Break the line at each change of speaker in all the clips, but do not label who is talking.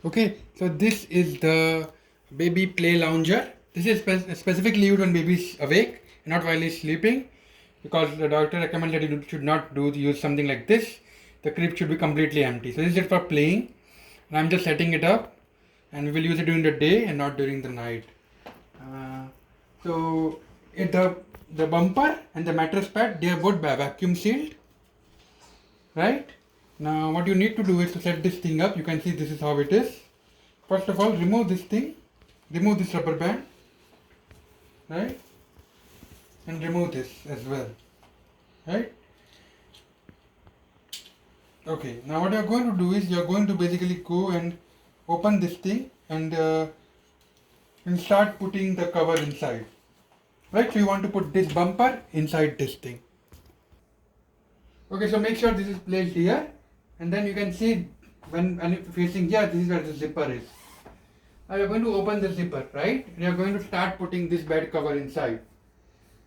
Okay, so this is the baby play lounger. This is specifically used when baby is awake, not while he's sleeping, because the doctor recommends that you should not use something like this. The crib should be completely empty. So this is just for playing, and I'm just setting it up, and we will use it during the day and not during the night. Uh, so the bumper and the mattress pad, they are both vacuum sealed, right? Now what you need to do is to set this thing up. You can see this is how it is. First of all, remove this thing, remove this rubber band, right? And remove this as well, right? Okay, now what you're going to do is you're going to basically go and open this thing and start putting the cover inside, right? So you want to put this bumper inside this thing. Okay, so make sure this is placed here, and then you can see when facing here, this is where the zipper is. Now you're going to open the zipper, right? And you're going to start putting this bed cover inside.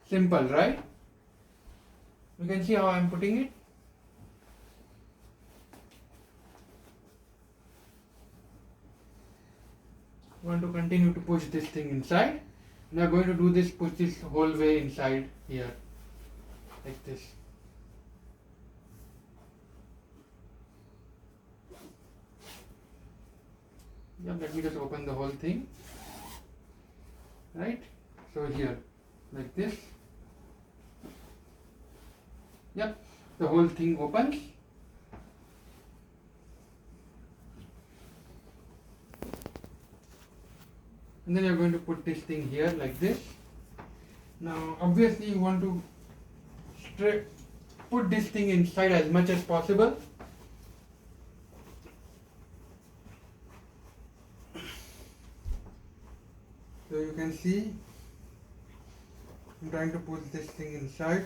Simple, right? You can see how I'm putting it. You want to continue to push this thing inside. Now going to do this, push this whole way inside here, like this. Yeah, let me just open the whole thing. Right? So here, like this. Yep, the whole thing opens. And then you're going to put this thing here like this. Now obviously you want to put this thing inside as much as possible. So you can see I'm trying to push this thing inside.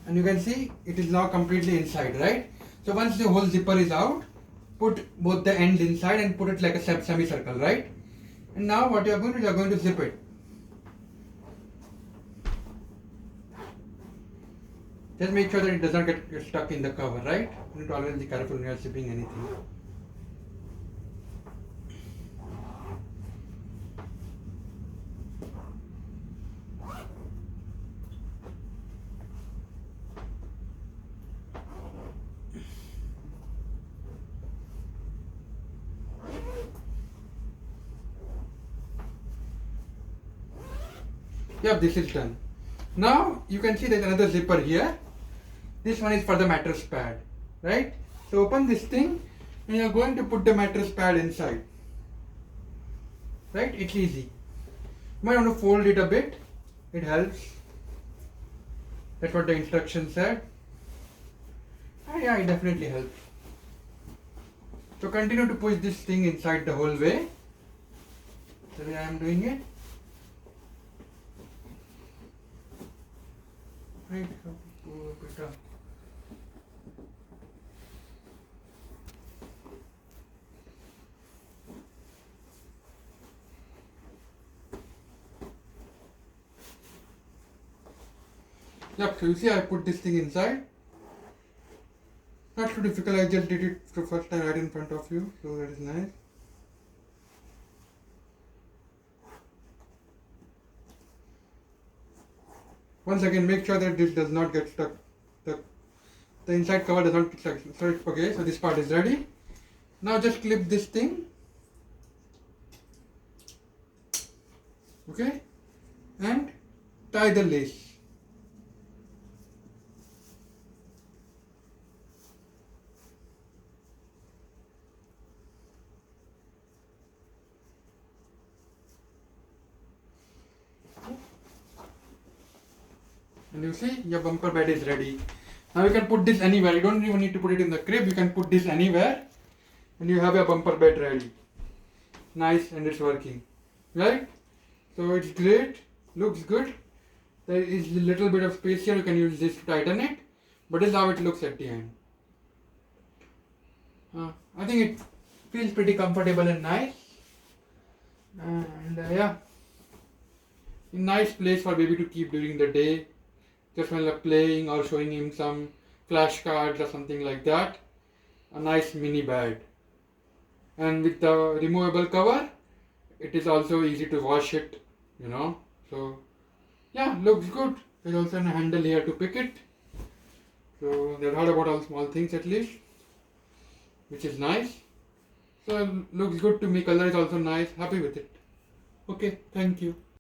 And you can see it is now completely inside, right? So once the whole zipper is out, put both the ends inside and put it like a semicircle, right? And now what you are going to do, you are going to zip it. Just make sure that it does not get stuck in the cover, right? You need to always be careful when you are zipping anything. Yep, this is done. Now you can see there's another zipper here. This one is for the mattress pad, right? So open this thing and you're going to put the mattress pad inside, right? It's easy. You might want to fold it a bit, it helps. That's what the instructions said. And yeah, it definitely helps. So continue to push this thing inside the whole way, the way I am doing it. Right, yep, so you see I put this thing inside. Not too difficult, I just did it the first time right in front of you, so that is nice. Once again, make sure that this does not get stuck. The inside cover does not get stuck. So, okay, so this part is ready. Now just clip this thing. Okay, and tie the lace. And you see your bumper bed is ready. Now you can put this anywhere. You don't even need to put it in the crib. You can put this anywhere and you have your bumper bed ready. Nice, and it's working. Right? So it's great. Looks good. There is a little bit of space here. You can use this to tighten it. But this is how it looks at the end. I think it feels pretty comfortable and nice. And yeah. Nice place for baby to keep during the day, just when they're playing or showing him some flashcards or something like that. A nice mini bed. And with the removable cover, it is also easy to wash it, you know. So yeah, looks good. There's also a handle here to pick it. So they've heard about all small things at least, which is nice. So looks good to me. Color is also nice. Happy with it. Okay, thank you.